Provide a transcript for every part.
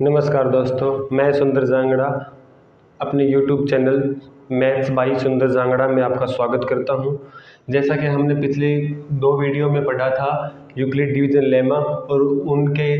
नमस्कार दोस्तों, मैं सुंदर जांगड़ा अपने YouTube चैनल मैथ्स बाई सुंदर जांगड़ा में आपका स्वागत करता हूं। जैसा कि हमने पिछले 2 वीडियो में पढ़ा था यूक्लिड डिवीजन लेमा और उनके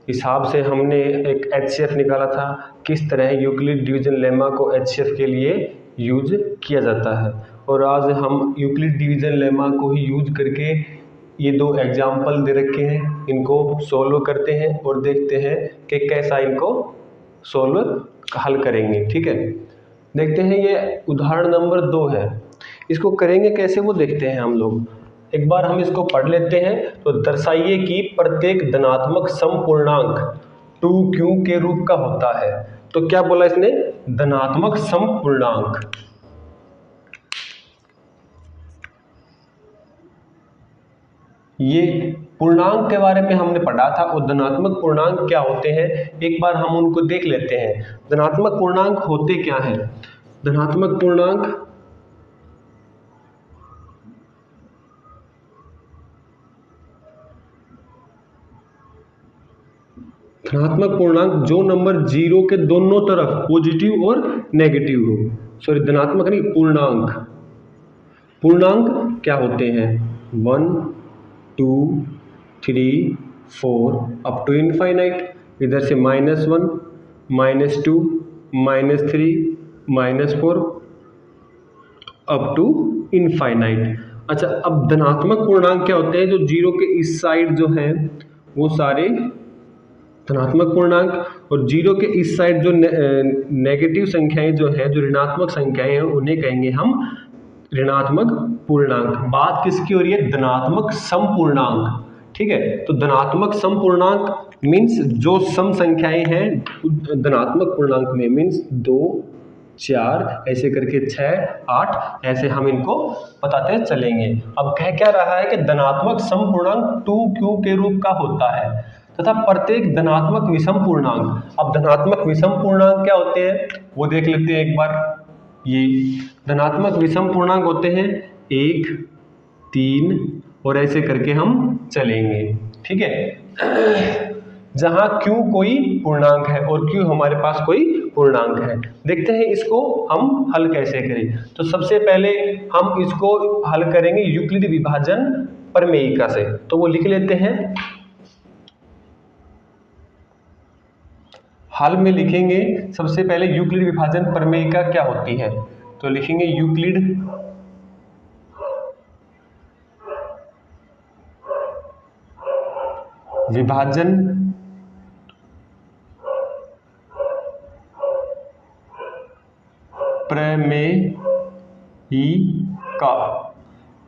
हिसाब से हमने एक HCF निकाला था, किस तरह यूक्लिड डिवीजन लेमा को HCF के लिए यूज किया जाता है। और आज हम यूक्लिड डिवीजन लेमा को ही यूज करके ये 2 एग्जाम्पल दे रखे हैं, इनको सोल्व करते हैं और देखते हैं कि कैसा इनको हल करेंगे। ठीक है, देखते हैं। ये उदाहरण नंबर 2 है, इसको करेंगे कैसे वो देखते हैं हम लोग। एक बार हम इसको पढ़ लेते हैं। तो दर्शाइए कि प्रत्येक धनात्मक समपूर्णांक 2q के रूप का होता है। तो क्या बोला इसने? धनात्मक समपूर्णांक। ये पूर्णांक के बारे में हमने पढ़ा था और धनात्मक पूर्णांक क्या होते हैं एक बार हम उनको देख लेते हैं। धनात्मक पूर्णांक होते क्या हैं? धनात्मक पूर्णांक जो नंबर 0 के दोनों तरफ पॉजिटिव और नेगेटिव हो। सॉरी, धनात्मक नहीं, पूर्णांक। पूर्णांक क्या होते हैं? 1 2 3 4 अप टू इनफाइनाइट। इधर से -1 -2 -3 -4 अप टू इनफाइनाइट। अच्छा, अब धनात्मक पूर्णांक क्या होते हैं? जो 0 के इस साइड जो है वो सारे धनात्मक पूर्णांक, और 0 के इस साइड जो नेगेटिव संख्याएं जो है, जो ऋणात्मक संख्याएं हैं, उन्हें कहेंगे हम ऋणात्मक पूर्णांक। बात किसकी हो रही है? धनात्मक समपूर्णांक। ठीक है, तो धनात्मक समपूर्णांक मीन्स जो सम संख्याएं हैं धनात्मक पूर्णांक में, मीन्स 2 4 ऐसे करके 6 8 ऐसे हम इनको बताते चलेंगे। अब कह क्या रहा है कि धनात्मक समपूर्णांक 2q के रूप का होता है तथा प्रत्येक धनात्मक विषम पूर्णांक। अब धनात्मक विषम पूर्णांक क्या होते हैं वो देख लेते हैं एक बार। ये धनात्मक विषम पूर्णांक होते हैं 1 3 और ऐसे करके हम चलेंगे। ठीक है, जहां q कोई पूर्णांक है और q हमारे पास कोई पूर्णांक है। देखते हैं इसको हम हल कैसे करें। तो सबसे पहले हम इसको हल करेंगे यूक्लिड विभाजन प्रमेयिका से। तो वो लिख लेते हैं। हल में लिखेंगे सबसे पहले यूक्लिड विभाजन प्रमेयिका क्या होती है। तो लिखेंगे यूक्लिड विभाजन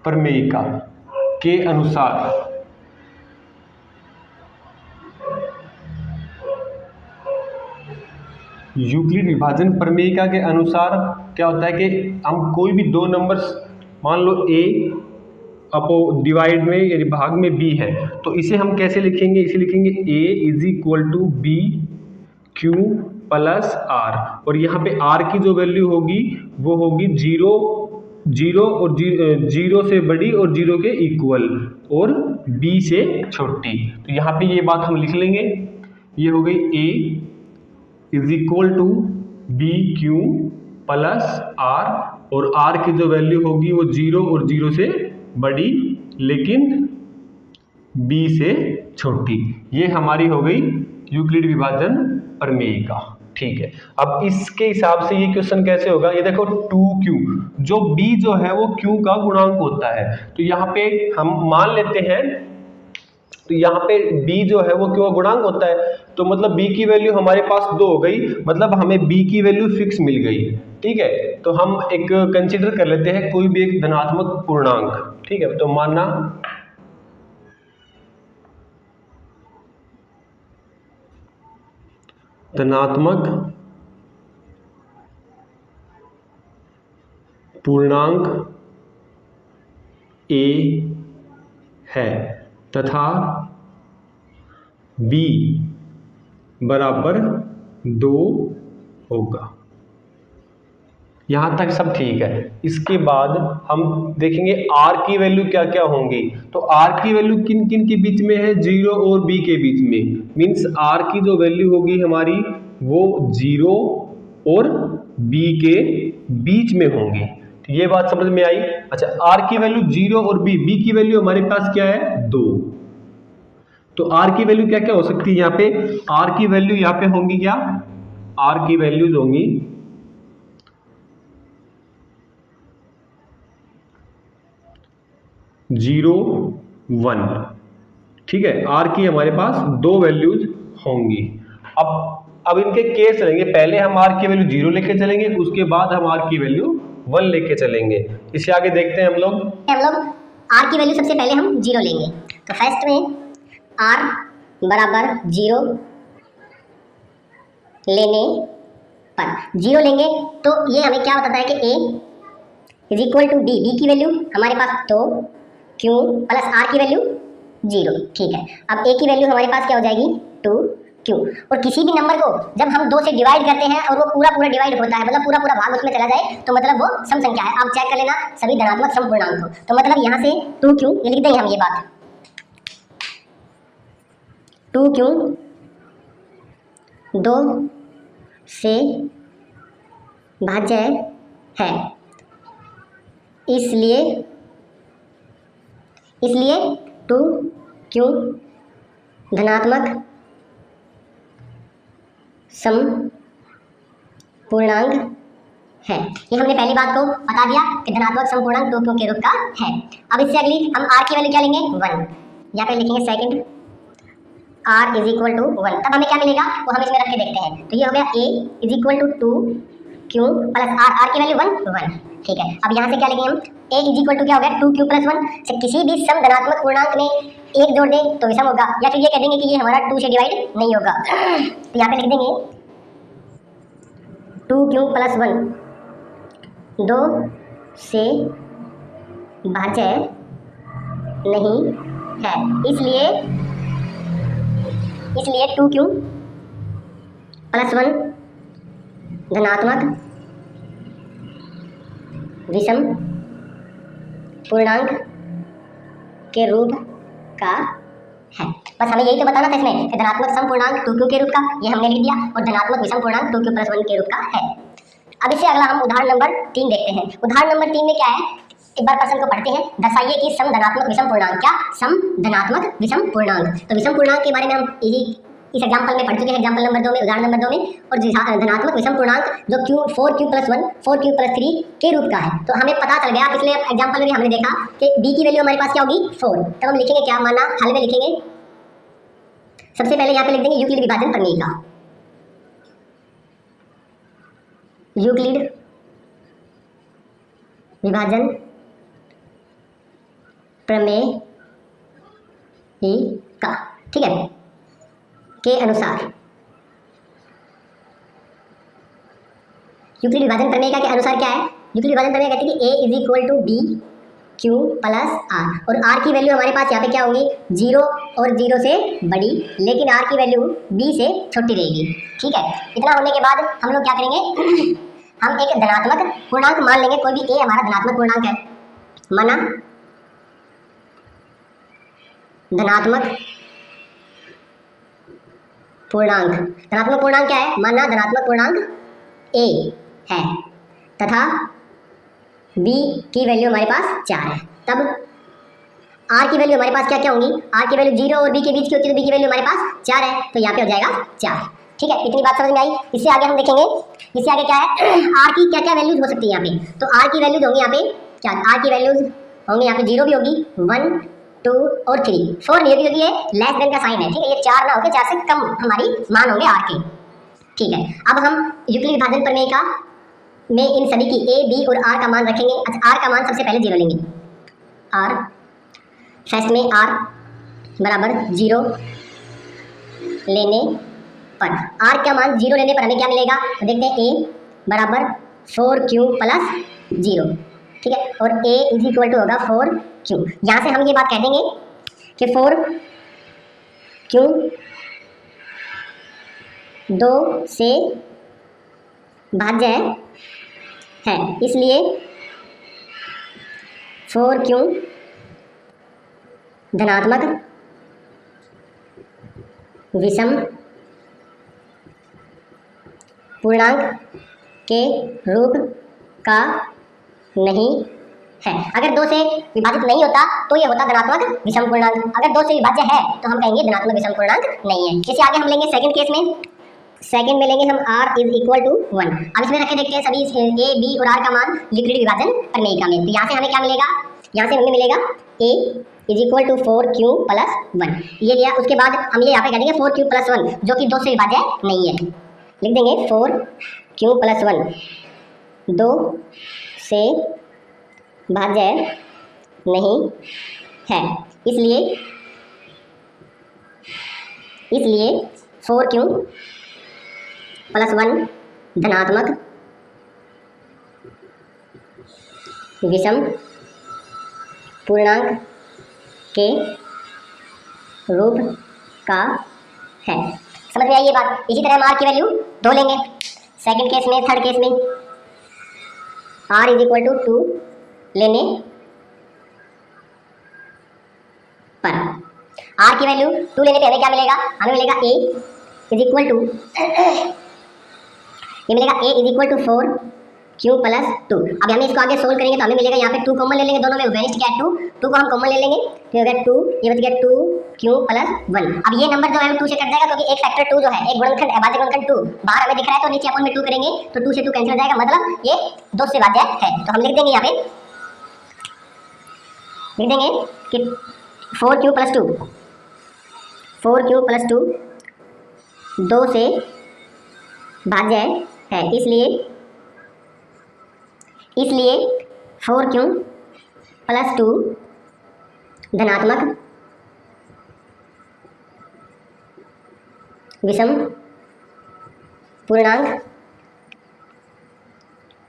प्रमेयिका के अनुसार यूक्लिड विभाजन प्रमेयिका के अनुसार क्या होता है कि हम कोई भी 2 नंबर्स, मान लो a अपो डिवाइड में यानी भाग में b है, तो इसे हम कैसे लिखेंगे? इसे लिखेंगे a = b q + r, और यहाँ पे r की जो वैल्यू होगी वो होगी 0 और 0 से बड़ी और 0 के इक्वल और b से छोटी। तो यहाँ पे ये बात हम लिख लेंगे। ये हो गई a = BQ + R, और R की जो वैल्यू होगी वो 0 और 0 से बड़ी लेकिन B से छोटी। ये हमारी हो गई यूक्लिड विभाजन प्रमेयिका। ठीक है, अब इसके हिसाब से ये क्वेश्चन कैसे होगा? ये देखो 2q, जो B जो है वो q का गुणांक होता है। तो यहाँ पे हम मान लेते हैं, तो यहाँ पे b जो है वो q का गुणांक होता है, तो मतलब b की वैल्यू हमारे पास 2 हो गई, मतलब हमें b की वैल्यू फिक्स मिल गई। ठीक है, तो हम एक कंसीडर कर लेते हैं कोई भी एक धनात्मक पूर्णांक। ठीक है, तो माना धनात्मक पूर्णांक a है तथा b = 2 होगा। यहाँ तक सब ठीक है। इसके बाद हम देखेंगे आर की वैल्यू क्या क्या होंगी। तो आर की वैल्यू किन किन के बीच में है, 0 और बी के बीच में। मीन्स आर की जो वैल्यू होगी हमारी वो 0 और बी के बीच में होंगी। तो ये बात समझ में आई। अच्छा, आर की वैल्यू 0 और बी की वैल्यू हमारे पास क्या है 2। तो आर की वैल्यू क्या क्या हो सकती है यहाँ पे, आर की वैल्यू यहाँ पे होंगी क्या, आर की वैल्यूज होंगी 0 1। ठीक है, आर की हमारे पास 2 वैल्यूज होंगी। अब इनके केस चलेंगे, पहले हम आर की वैल्यू 0 लेके चलेंगे, उसके बाद हम आर की वैल्यू 1 लेके चलेंगे। इससे आगे देखते हैं हम लोग आर की वैल्यू सबसे पहले हम 0 लेंगे। तो फर्स्ट में आर बराबर 0 लेने पर 0 लेंगे तो ये हमें क्या बताता है कि A is equal to B, B की वैल्यू हमारे पास तो क्यू प्लस आर की वैल्यू 0। ठीक है, अब ए की वैल्यू हमारे पास क्या हो जाएगी 2 क्यू। और किसी भी नंबर को जब हम 2 से डिवाइड करते हैं और वो पूरा पूरा डिवाइड होता है, मतलब पूरा पूरा भाग उसमें चला जाए, तो मतलब वो सम संख्या है। आप चेक कर लेना सभी धनात्मक सम पूर्णांक को। तो मतलब यहाँ से 2 क्यू ये लिख देंगे हम, ये बात 2 क्यू 2 से भाज्य है, इसलिए 2 क्यू धनात्मक सम पूर्णांक है। ये हमने पहली बात को बता दिया कि धनात्मक सम पूर्णांक 2 क्यू के रूप का है। अब इससे अगली हम आर की वैल्यू क्या लेंगे 1, यहाँ पे लिखेंगे second r is equal to 1। तब हमें क्या मिलेगा वो हम इसमें रख के देखते हैं। तो ये हो गया A is equal to 2 Q plus R, R की वैल्यू 1। ठीक है, अब यहाँ से क्या लिखेंगे हम, ए इज इक्वल टू क्या हो गया 2 क्यू प्लस 1 से किसी भी सम धनात्मक पूर्णांक में 1 जोड़ दें तो विषम होगा, या फिर ये कह देंगे कि ये हमारा 2 से डिवाइड नहीं होगा। तो यहाँ पे लिख देंगे 2 क्यू प्लस 1 2 से भाज्य नहीं है, इसलिए 2 क्यू प्लस 1 धनात्मक विषम पूर्णांक के रूप का है। बस हमें यही तो बताना था इसमें कि धनात्मक सम पूर्णांक 2 क्यू के रूप का, ये हमने लिख दिया, और धनात्मक विषम पूर्णांक 2 क्यू प्लस 1 के रूप का है। अब इससे अगला हम उदाहरण नंबर 3 देखते हैं। उदाहरण नंबर 3 में क्या है, एक बार प्रश्न को पढ़ते हैं। दर्शाइए कि सम धनात्मक विषम पूर्णांक, क्या सम धनात्मक विषम पूर्णांक। तो विषम पूर्णांक के बारे में हम यही इस एग्जाम्पल में पढ़ चुके हैं, एग्जाम्पल नंबर 2 में, उदाहरण नंबर 2 में। और धनात्मक विषम पूर्णांक जो four Q plus 1 4 Q plus 3 के रूप का है। तो हमें पता चल गया, पिछले एग्जाम्पल में भी हमने देखा कि बी की वैल्यू हमारे पास क्या होगी 4। तब हम लिखेंगे क्या, माना हल में लिखेंगे सबसे पहले यहाँ पे लिख देंगे यूक्लिड विभाजन प्रमेय का, यूक्लिड विभाजन प्रमेय का, ठीक है, के अनुसार यूक्लिड विभाजन प्रमेय के अनुसार क्या है, यूक्लिड विभाजन प्रमेय कहती है कि a is equal to b q plus r, और r की वैल्यू हमारे पास यहाँ पे क्या होगी 0 और 0 से बड़ी, लेकिन r की वैल्यू b से छोटी रहेगी। ठीक है, इतना होने के बाद हम लोग क्या करेंगे हम एक धनात्मक पूर्णांक मान लेंगे, कोई भी a हमारा धनात्मक पूर्णांक है, माना धनात्मक पूर्णांक क्या है, माना धनात्मक पूर्णांक a है तथा b की वैल्यू हमारे पास 4 है। तब r की वैल्यू हमारे पास क्या क्या होंगी, r की वैल्यू 0 और b के बीच की होती है, तो b की वैल्यू हमारे पास 4 है, तो यहाँ पे हो जाएगा 4। ठीक है, इतनी बात समझ में आई। इससे आगे हम देखेंगे, इससे आगे क्या है r की क्या क्या वैल्यूज हो सकती है यहाँ पे। तो r की वैल्यूज होंगी यहाँ पे क्या, r की वैल्यूज होंगी यहाँ पे 0 भी होगी, 1 2 और 3, 4 नहीं होगी क्योंकि ये लेस देन का साइन है। ठीक है, ये 4 ना होकर 4 से कम हमारी मान होंगे r के। ठीक है, अब हम यूक्लिड विभाजन प्रमेय का में इन सभी की a b और r का मान रखेंगे। अच्छा, r का मान सबसे पहले 0 लेंगे, r फर्स्ट में r बराबर 0 लेने पर, r का मान 0 लेने पर हमें क्या मिलेगा, तो देखते हैं a बराबर 4q प्लस 0। ठीक है, और a इज इक्वल टू होगा 4q। यहाँ से हम ये बात कह देंगे कि 4q 2 से भाज्य है, इसलिए 4q धनात्मक विषम पूर्णांक के रूप का नहीं है। अगर 2 से विभाजित नहीं होता तो ये होता धनात्मक विषम पूर्णांक, अगर 2 से विभाज्य है तो हम कहेंगे धनात्मक विषम पूर्णांक नहीं है। इससे आगे हम लेंगे सेकंड केस में। सेकंड में लेंगे हम r इज इक्वल टू 1। अब इसमें रखे देखते हैं सभी a, b और r का मान यूक्लिड विभाजन प्रमेय का में। तो यहाँ से हमें क्या मिलेगा, यहाँ से हमें मिलेगा a is equal to 4q plus 1, ये लिया। उसके बाद हम ये यहाँ पे कह देंगे 4q प्लस 1 जो कि 2 से विभाज्य नहीं है, लिख देंगे 4q प्लस 1 2 से भाज्य नहीं है, इसलिए 4q प्लस 1 धनात्मक विषम पूर्णांक के रूप का है। समझ में आई ये बात। इसी तरह हम r की वैल्यू 2 लेंगे सेकंड केस में। थर्ड केस में r इज इक्वल टू 2 लेने पर r की वैल्यू 2 लेने पे हमें क्या मिलेगा, हमें मिलेगा a इज इक्वल टू ये मिलेगा a is equal to 4q plus 2। अब हमें इसको आगे सोल्व करेंगे तो हमें मिलेगा यहाँ पे 2 कॉमन ले लेंगे, दोनों में वेरिएंट क्या है 2 को हम कॉमन ले लेंगे, तो हो गया 2, ये बच गया 2q प्लस 1। अब ये नंबर जो है 2 से कट जाएगा क्योंकि एक फैक्टर 2 जो है, एक गुणनखंड अभाज्य गुणनखंड 2 बाहर हमें दिख रहा है, तो नीचे अपन में 2 करेंगे तो 2 से 2 कैंसिल हो जाएगा, मतलब ये 2 से भाज्य है। तो हम लिख देंगे यहाँ पे, लिख देंगे कि 4q प्लस 2 4q प्लस 2 2 से भाज्य है, इसलिए 4q प्लस 2 धनात्मक विषम पूर्णांक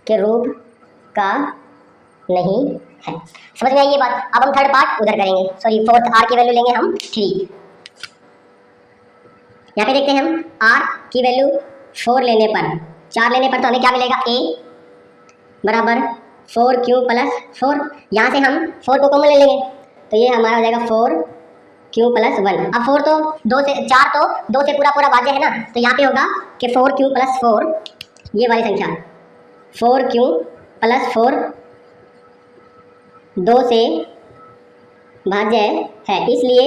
के रूप का नहीं है। समझ में आई ये बात। अब हम थर्ड पार्ट उधर करेंगे, सॉरी फोर्थ r की वैल्यू लेंगे हम 3। यहाँ पे देखते हैं हम r की वैल्यू 4 लेने पर 4 लेने पर तो हमें क्या मिलेगा, a बराबर 4q प्लस 4। यहाँ से हम 4 को कॉमन ले लेंगे तो ये हमारा हो जाएगा 4q प्लस 1। अब 4 तो 2 से 4 तो 2 से पूरा भाज्य है ना, तो यहाँ पे होगा कि 4q प्लस 4 ये वाली संख्या 4q प्लस 4 2 से भाज्य है, इसलिए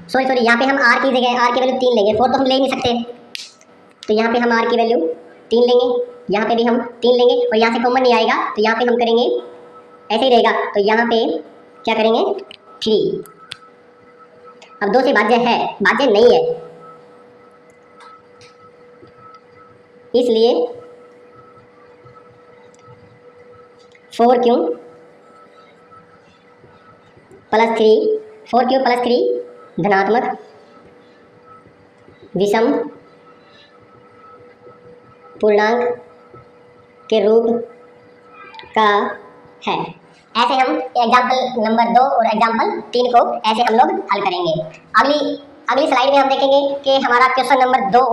सॉरी यहाँ पे हम r की जगह r की वैल्यू 3 लेंगे, 4 तो हम ले नहीं सकते, तो यहाँ पे हम r की वैल्यू 3 लेंगे, यहाँ पे भी हम 3 लेंगे और यहाँ से कॉमन नहीं आएगा तो यहाँ पे हम करेंगे ऐसे ही रहेगा, तो यहाँ पे क्या करेंगे 3। अब 2 से भाज्य है, भाज्य नहीं है, इसलिए 4q प्लस 3 धनात्मक विषम पूर्णांक के रूप का है। ऐसे हम एग्जाम्पल नंबर 2 और एग्जाम्पल 3 को ऐसे हम लोग हल करेंगे। अगली स्लाइड में हम देखेंगे कि हमारा क्वेश्चन नंबर 2,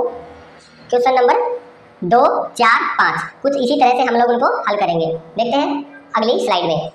4, 5 कुछ इसी तरह से हम लोग उनको हल करेंगे। देखते हैं अगली स्लाइड में।